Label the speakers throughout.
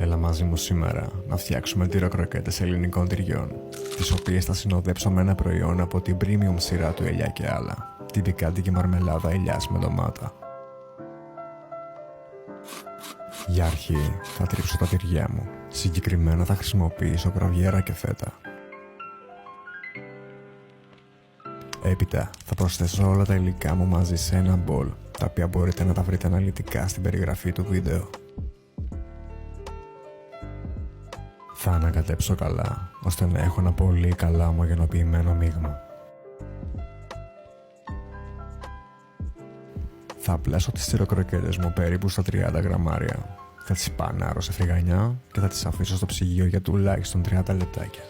Speaker 1: Έλα μαζί μου σήμερα να φτιάξουμε τυροκροκέτες ελληνικών τυριών, τις οποίες θα συνοδέψω με ένα προϊόν από την premium σειρά του Ελιά και άλλα, την πικάντικη μαρμελάδα ελιάς με ντομάτα. Για αρχή θα τρίψω τα τυριά μου, συγκεκριμένα θα χρησιμοποιήσω γραβιέρα και φέτα. Έπειτα θα προσθέσω όλα τα υλικά μου μαζί σε ένα μπολ, τα οποία μπορείτε να τα βρείτε αναλυτικά στην περιγραφή του βίντεο. Θα ανακατέψω καλά, ώστε να έχω ένα πολύ καλά ομογενοποιημένο μείγμα. Θα πλάσω τις τυροκροκέτες μου περίπου στα 30 γραμμάρια. Θα τις πανάρω σε φρυγανιά και θα τις αφήσω στο ψυγείο για τουλάχιστον 30 λεπτάκια.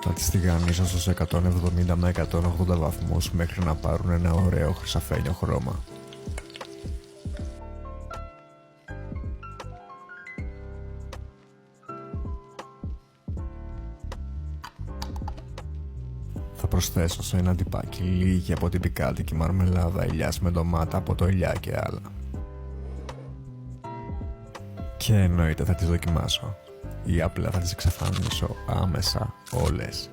Speaker 1: Θα τις τηγανίσω στους 170 με 180 βαθμούς μέχρι να πάρουν ένα ωραίο χρυσαφένιο χρώμα. Θα προσθέσω σε ένα τυπάκι λίγη από την πικάντικη μαρμελάδα ελιάς με ντομάτα από το Ελιά και άλλα. Και εννοείται θα τις δοκιμάσω. Ή απλά θα τις εξαφανίσω άμεσα όλες.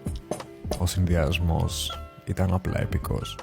Speaker 1: Ο συνδυασμός ήταν απλά επικός.